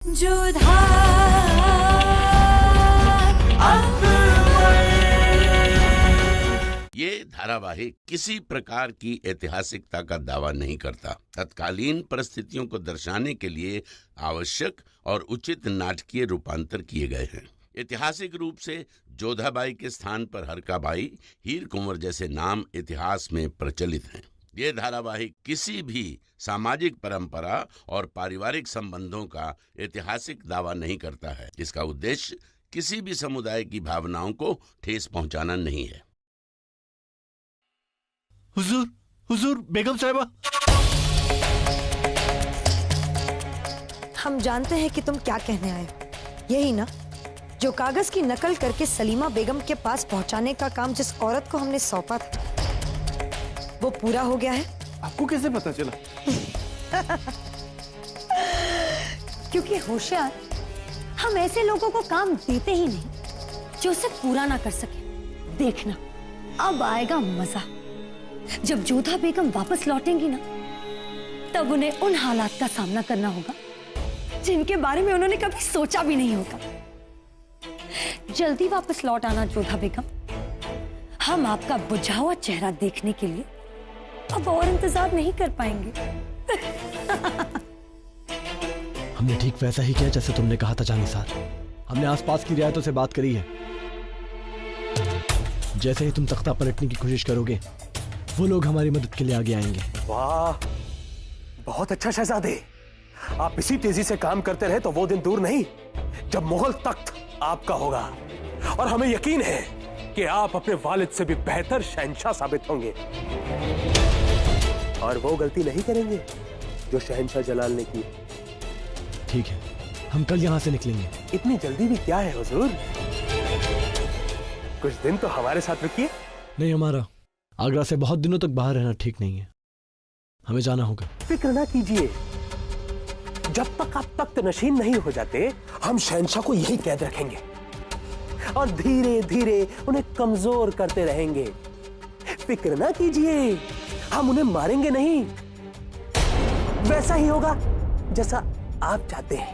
जोधा ये धारावाहिक किसी प्रकार की ऐतिहासिकता का दावा नहीं करता। तत्कालीन परिस्थितियों को दर्शाने के लिए आवश्यक और उचित नाटकीय रूपांतर किए गए हैं। ऐतिहासिक रूप से जोधाबाई के स्थान पर हरकाबाई, हीर कुंवर जैसे नाम इतिहास में प्रचलित हैं। ये धारावाहिक किसी भी सामाजिक परंपरा और पारिवारिक संबंधों का ऐतिहासिक दावा नहीं करता है। इसका उद्देश्य किसी भी समुदाय की भावनाओं को ठेस पहुंचाना नहीं है। हुजूर, हुजूर, बेगम साहिबा। हम जानते हैं कि तुम क्या कहने आए हो। यही ना, जो कागज की नकल करके सलीमा बेगम के पास पहुंचाने का काम जिस औरत को हमने सौंपा था, वो पूरा हो गया है। आपको कैसे पता चला? क्योंकि होशियार हम ऐसे लोगों को काम देते ही नहीं जो उसे पूरा ना कर सके। देखना, अब आएगा मजा। जब जोधा बेगम वापस लौटेंगी ना, तब उन्हें उन हालात का सामना करना होगा जिनके बारे में उन्होंने कभी सोचा भी नहीं होगा। जल्दी वापस लौट आना जोधा बेगम। हम आपका बुझा हुआ चेहरा देखने के लिए अब और इंतजार नहीं कर पाएंगे। हमने ठीक वैसा ही किया जैसे तुमने कहा था जानिसार। हमने आसपास की रियायतों से बात करी है। जैसे ही तुम तख्ता पलटने की कोशिश करोगे, वो लोग हमारी मदद के लिए आगे आएंगे। वाह, बहुत अच्छा शहजादे। आप इसी तेजी से काम करते रहे तो वो दिन दूर नहीं जब मुगल तख्त आपका होगा। और हमें यकीन है कि आप अपने वालिद से भी बेहतर शहंशाह साबित होंगे और वो गलती नहीं करेंगे जो शहंशाह जलाल ने की। ठीक है, हम कल यहाँ से निकलेंगे। इतनी जल्दी भी क्या है हुजूर? कुछ दिन तो हमारे साथ रुकिए। नहीं, हमारा आगरा से बहुत दिनों तक बाहर रहना ठीक नहीं है। हमें जाना होगा। फिक्र ना कीजिए, जब तक आप तख्त नशीन नहीं हो जाते, हम शहंशाह को यही कैद रखेंगे और धीरे धीरे उन्हें कमजोर करते रहेंगे। फिक्र ना कीजिए, हम उन्हें मारेंगे नहीं। वैसा ही होगा जैसा आप चाहते हैं।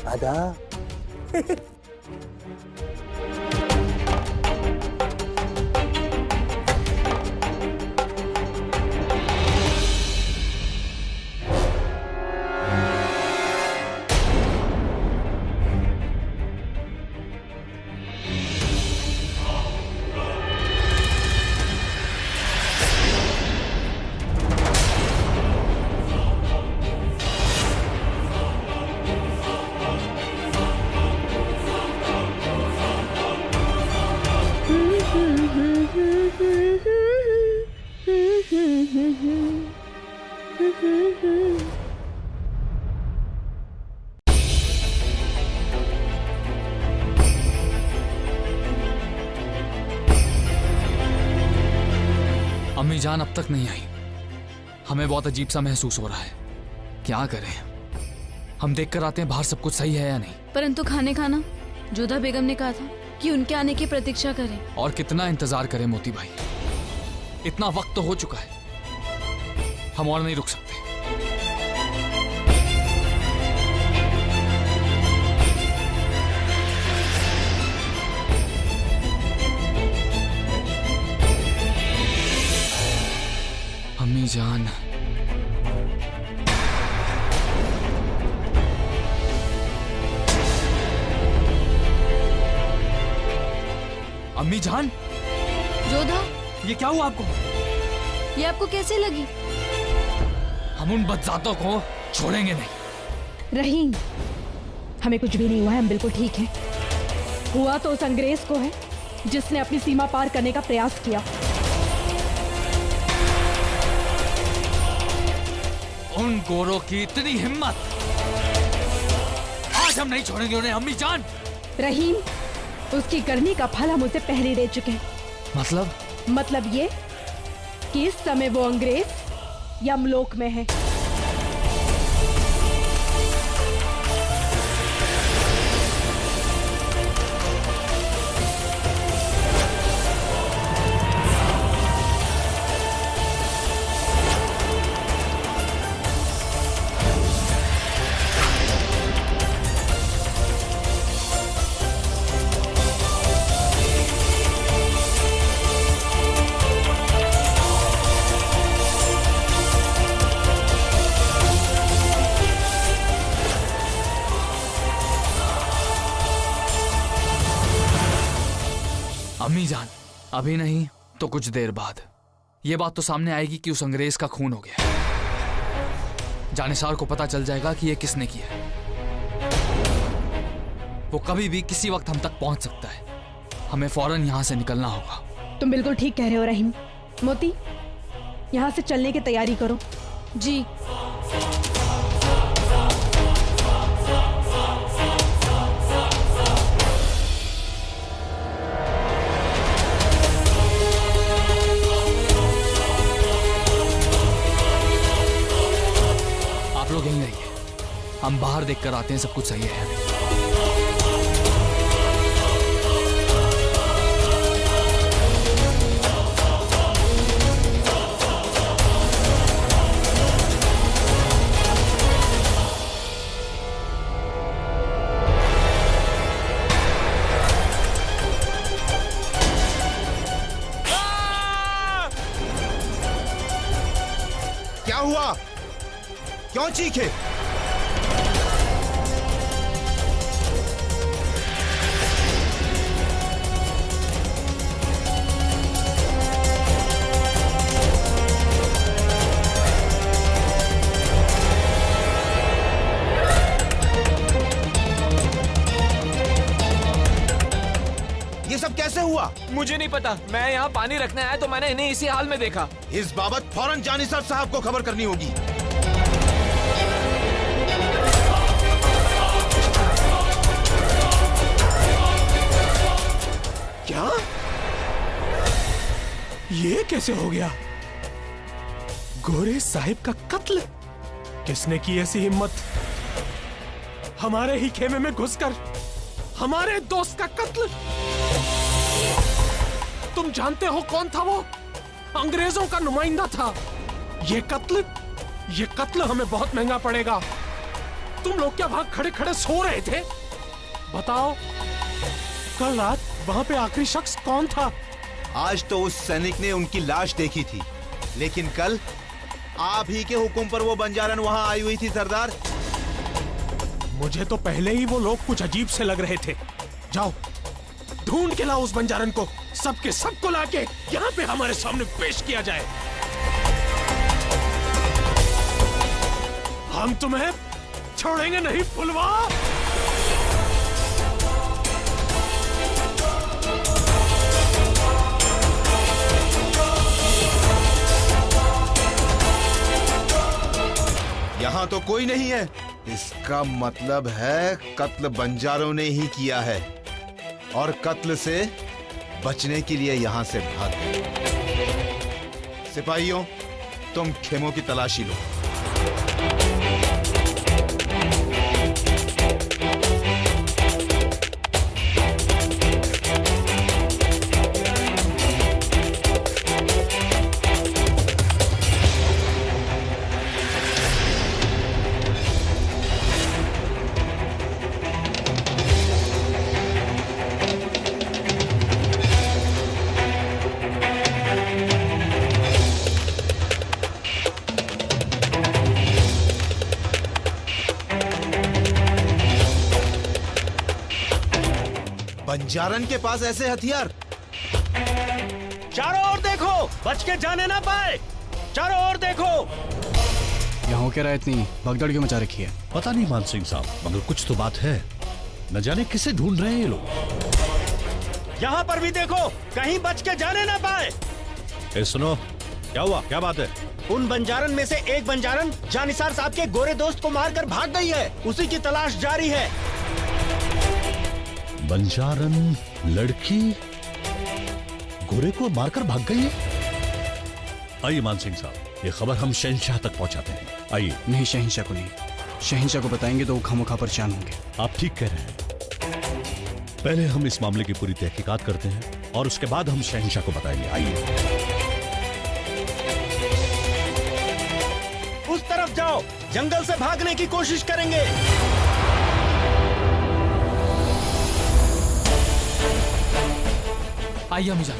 आदा। अम्मी जान अब तक नहीं आई। हमें बहुत अजीब सा महसूस हो रहा है। क्या करें? हम देख कर आते हैं बाहर सब कुछ सही है या नहीं। परंतु खाने खाना जोधा बेगम ने कहा था कि उनके आने की प्रतीक्षा करें। और कितना इंतजार करें मोती भाई? इतना वक्त तो हो चुका है, हम और नहीं रुक सकते। अम्मी जान, अम्मी जान। जोधा, ये क्या हुआ आपको? ये आपको कैसे लगी? हम उन बदजातों को छोड़ेंगे नहीं। रहीम, हमें कुछ भी नहीं हुआ है, हम बिल्कुल ठीक हैं। हुआ तो उस अंग्रेज को है जिसने अपनी सीमा पार करने का प्रयास किया। उन गोरों की इतनी हिम्मत! आज हम नहीं छोड़ेंगे उन्हें अम्मी जान। रहीम, उसकी करनी का फल हम उसे पहले दे चुके हैं। मतलब ये कि इस समय वो अंग्रेज यमलोक में है। अभी नहीं तो कुछ देर बाद ये बात तो सामने आएगी कि उस अंग्रेज का खून हो गया। जानिसार को पता चल जाएगा कि ये किसने किया है। वो कभी भी किसी वक्त हम तक पहुंच सकता है। हमें फौरन यहां से निकलना होगा। तुम बिल्कुल ठीक कह रहे हो रहीम। मोती, यहाँ से चलने की तैयारी करो। जी। आप लोग यहीं रहिए, हम बाहर देखकर आते हैं सब कुछ सही है। क्या हुआ? क्यों चीखे? ये सब कैसे हुआ? मुझे नहीं पता। मैं यहाँ पानी रखने आया तो मैंने इन्हें इसी हाल में देखा। इस बाबत फौरन जानिसार साहब को खबर करनी होगी। क्या? ये कैसे हो गया? गोरे साहिब का कत्ल? किसने की ऐसी हिम्मत? हमारे ही खेमे में घुसकर हमारे दोस्त का कत्ल? तुम जानते हो कौन था वो? अंग्रेजों का नुमाइंदा था। ये कत्ल हमें बहुत महंगा पड़ेगा। तुम लोग क्या वहां खड़े खड़े सो रहे थे? बताओ, कल रात वहां पे आखिरी शख्स कौन था? आज तो उस सैनिक ने उनकी लाश देखी थी, लेकिन कल आप ही के हुक्म पर वो बंजारन वहां आई हुई थी सरदार। मुझे तो पहले ही वो लोग कुछ अजीब से लग रहे थे। जाओ, ढूंढ के लाओ उस बंजारन को। सबके सबको लाके यहाँ पे हमारे सामने पेश किया जाए। हम तुम्हें छोड़ेंगे नहीं फुलवा। यहाँ तो कोई नहीं है। इसका मतलब है कत्ल बंजारों ने ही किया है और कत्ल से बचने के लिए यहाँ से भाग गए। सिपाहियों, तुम खेमों की तलाशी लो। बंजारन के पास ऐसे हथियार? चारों ओर देखो, बच के जाने ना पाए। चारों ओर देखो। यहाँ हो क्या रहा है? इतनी भगदड़ क्यों मचा रखी है? पता नहीं मान सिंह साहब, मगर कुछ तो बात है। न जाने किसे ढूंढ रहे हैं ये लोग। यहाँ पर भी देखो, कहीं बच के जाने ना पाए। ए सुनो, क्या हुआ? क्या बात है? उन बंजारन में से एक बंजारन जानिसार साहब के गोरे दोस्त को मारकर भाग गई है। उसी की तलाश जारी है। बंजारन लड़की गोरे को मारकर भाग गई है? आइए मान सिंह साहब, ये खबर हम शहंशाह तक पहुंचाते हैं। आइए। नहीं, शहंशाह को नहीं। शहंशाह को बताएंगे तो वो खामोखा परेशान होंगे। आप ठीक कह रहे हैं। पहले हम इस मामले की पूरी तहकीकात करते हैं और उसके बाद हम शहंशाह को बताएंगे। आइए। उस तरफ जाओ, जंगल से भागने की कोशिश करेंगे। आइए अम्मी जान।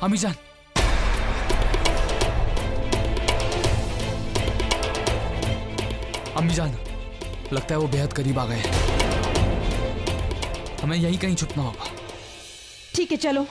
अम्मी जान, अम्मी जान, लगता है वो बेहद करीब आ गए हैं। हमें यहीं कहीं छुपना होगा। ठीक है चलो।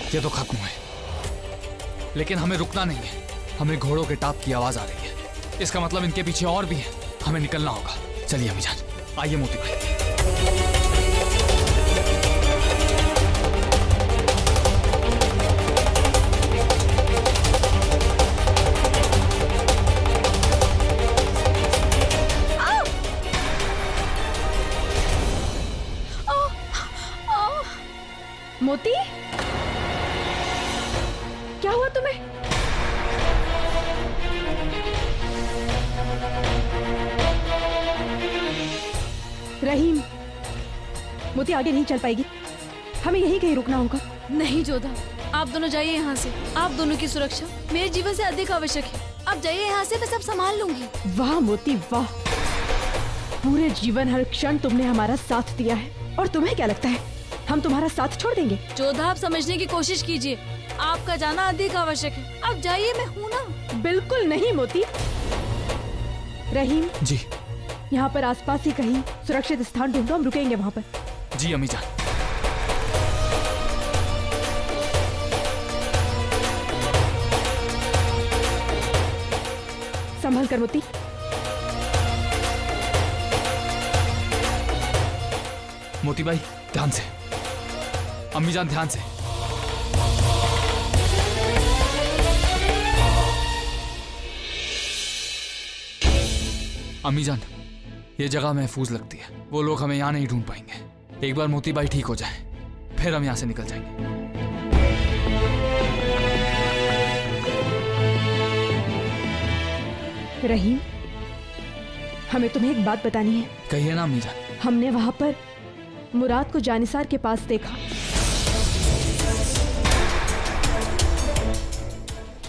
ये तो खत्म हुए, लेकिन हमें रुकना नहीं है। हमें घोड़ों के टाप की आवाज आ रही है। इसका मतलब इनके पीछे और भी है। हमें निकलना होगा। चलिए अम्मी जान, आइए मोती भाई। मोती, क्या हुआ तुम्हें? रहीम, मोती आगे नहीं चल पाएगी। हमें यहीं कहीं रुकना होगा। नहीं जोधा, आप दोनों जाइए यहाँ से। आप दोनों की सुरक्षा मेरे जीवन से अधिक आवश्यक है। आप जाइए यहाँ से, मैं सब संभाल लूंगी। वाह मोती वाह, पूरे जीवन हर क्षण तुमने हमारा साथ दिया है, और तुम्हें क्या लगता है हम तुम्हारा साथ छोड़ देंगे? जोधा, आप समझने की कोशिश कीजिए। आपका जाना अधिक आवश्यक है। आप जाइए, मैं हूँ ना। बिल्कुल नहीं मोती। रहीम जी, यहाँ पर आसपास ही कहीं सुरक्षित स्थान ढूंढो, हम रुकेंगे वहाँ पर। जी अम्मी जान। संभल कर मोती। मोती भाई ध्यान से। अम्मी जान ध्यान से। अम्मी जान, ये जगह महफूज लगती है। वो लोग हमें यहाँ नहीं ढूंढ पाएंगे। एक बार मोती भाई ठीक हो जाए, फिर हम यहाँ से निकल जाएंगे। रहीम, हमें तुम्हें एक बात बतानी है। कहिए ना अम्मी जान। हमने वहां पर मुराद को जानिसार के पास देखा।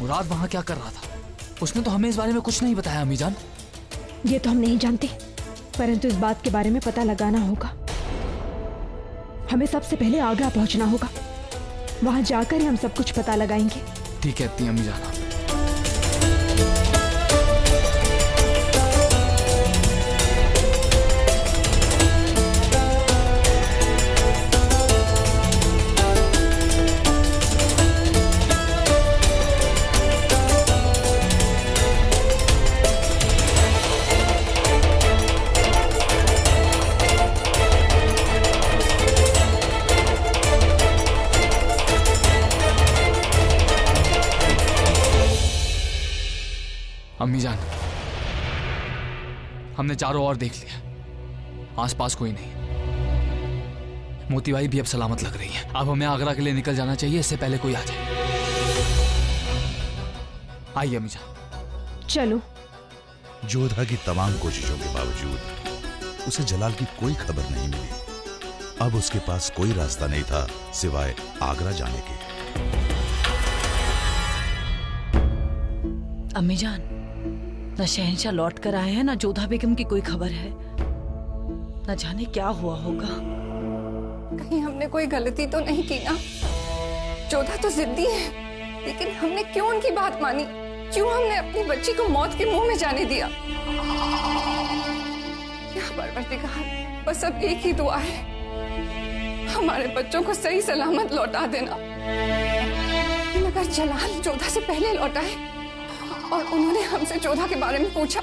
मुराद वहां क्या कर रहा था? उसने तो हमें इस बारे में कुछ नहीं बताया अम्मी जान। ये तो हम नहीं जानते, परंतु इस बात के बारे में पता लगाना होगा। हमें सबसे पहले आगरा पहुंचना होगा। वहां जाकर ही हम सब कुछ पता लगाएंगे। ठीक है अम्मी जान। अम्मी जान, हमने चारों ओर देख लिया, आसपास कोई नहीं। मोती भाई भी अब सलामत लग रही है। अब हमें आगरा के लिए निकल जाना चाहिए, इससे पहले कोई आ जाए। आइए अम्मी जान। चलो। जोधा की तमाम कोशिशों के बावजूद उसे जलाल की कोई खबर नहीं मिली। अब उसके पास कोई रास्ता नहीं था सिवाय आगरा जाने के। अम्मी जान, न शहंशाह लौट कर आए हैं, न जोधा बेगम की कोई खबर है। न जाने क्या हुआ होगा। कहीं हमने कोई गलती तो नहीं की ना? जोधा तो जिद्दी है, लेकिन हमने क्यों उनकी बात मानी? क्यों हमने अपनी बच्ची को मौत के मुंह में जाने दिया? या परवरदिगार, बस अब एक ही दुआ है, हमारे बच्चों को सही सलामत लौटा देना। अगर जलाल जोधा से पहले लौटा है और उन्होंने हमसे जोधा के बारे में पूछा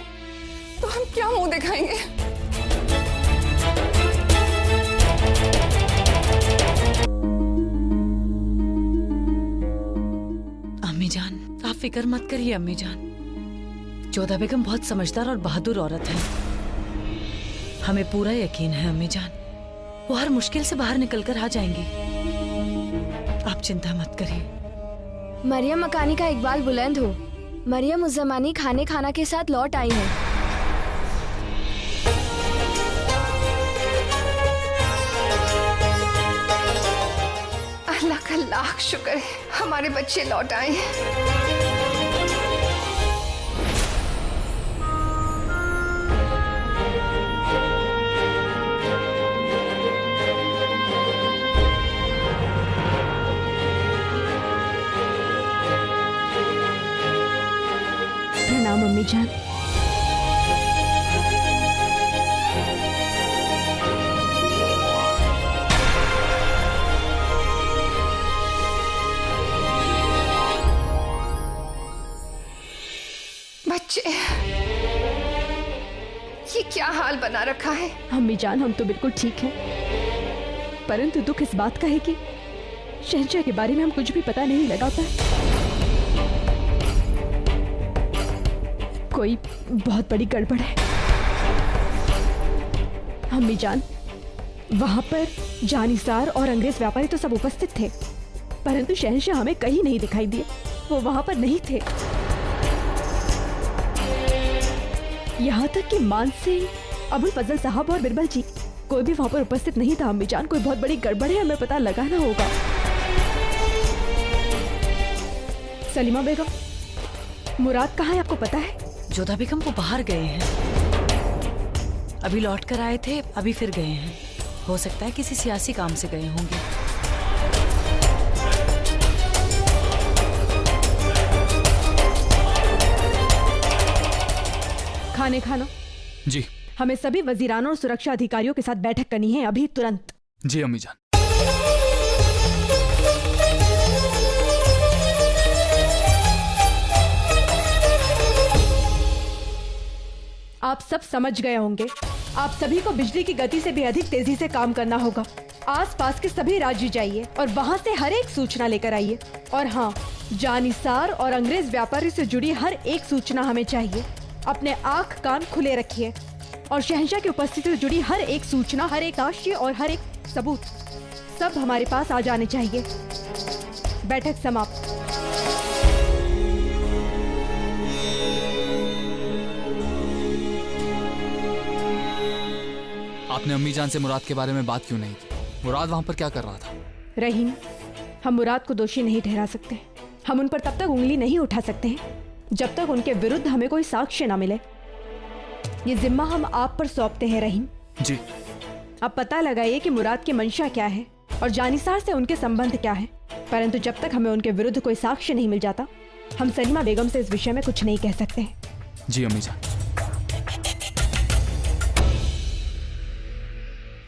तो हम क्या मुंह दिखाएंगे? अम्मी जान, आप फिक्र मत करिए अम्मी जान। जोधा बेगम बहुत समझदार और बहादुर औरत है। हमें पूरा यकीन है अम्मी जान, वो हर मुश्किल से बाहर निकलकर आ जाएंगी। आप चिंता मत करिए। मरियम मकानी का इकबाल बुलंद हो। मरियम उस जमानी खाने खाना के साथ लौट आई हैं। अल्लाह का लाख शुक्र है, हमारे बच्चे लौट आए हैं। प्रणाम अम्मी जान। बच्चे, ये क्या हाल बना रखा है? अम्मी जान, हम तो बिल्कुल ठीक हैं, परंतु दुख इस बात का है कि शहंशाह के बारे में हम कुछ भी पता नहीं लगा पाए। कोई बहुत बड़ी गड़बड़ है। अम्मी जान, वहां पर जानिसार और अंग्रेज व्यापारी तो सब उपस्थित थे, परंतु शहंशाह हमें कहीं नहीं दिखाई दिए। वो वहां पर नहीं थे। यहाँ तक कि मान सिंह, अबुल फजल साहब और बिरबल जी, कोई भी वहां पर उपस्थित नहीं था। अम्मी जान, कोई बहुत बड़ी गड़बड़ है, हमें पता लगाना होगा। सलीमा बेगम, मुराद कहाँ है, आपको पता है? जोधा बेगम वो बाहर गए हैं, अभी लौट कर आए थे, अभी फिर गए हैं। हो सकता है किसी सियासी काम से गए होंगे। खाने खानो। जी। हमें सभी वजीरानों और सुरक्षा अधिकारियों के साथ बैठक करनी है अभी, तुरंत। जी अम्मी जान। आप सब समझ गए होंगे, आप सभी को बिजली की गति से भी अधिक तेजी से काम करना होगा। आसपास के सभी राज्य जाइए और वहां से हर एक सूचना लेकर आइए। और हाँ, जानिसार और अंग्रेज व्यापारी से जुड़ी हर एक सूचना हमें चाहिए। अपने आंख कान खुले रखिए और शहंशाह की उपस्थिति से जुड़ी हर एक सूचना, हर एक साक्ष्य और हर एक सबूत सब हमारे पास आ जाने चाहिए। बैठक समाप्त। आपने अम्मी जान से मुराद के बारे में बात क्यों नहीं की? मुराद वहां पर क्या कर रहा था? रहीम, हम मुराद को दोषी नहीं ठहरा सकते। हम उन पर तब तक उंगली नहीं उठा सकते हैं जब तक उनके विरुद्ध हमें कोई साक्ष्य ना मिले। ये जिम्मा हम आप पर सौंपते हैं रहीम। जी। अब पता लगाइए कि मुराद की मंशा क्या है और जानिसार से उनके संबंध क्या है। परंतु जब तक हमें उनके विरुद्ध कोई साक्ष्य नहीं मिल जाता, हम सलीमा बेगम से इस विषय में कुछ नहीं कह सकते हैं। जी अम्मी जान।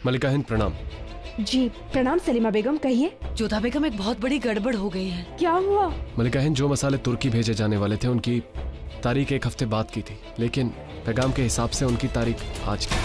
मलिका हिंद, प्रणाम। जी प्रणाम सलीमा बेगम, कहिए। जोधा बेगम, एक बहुत बड़ी गड़बड़ हो गई है। क्या हुआ? मलिका हिंद, जो मसाले तुर्की भेजे जाने वाले थे उनकी तारीख एक हफ्ते बाद की थी, लेकिन पैगाम के हिसाब से उनकी तारीख आज की।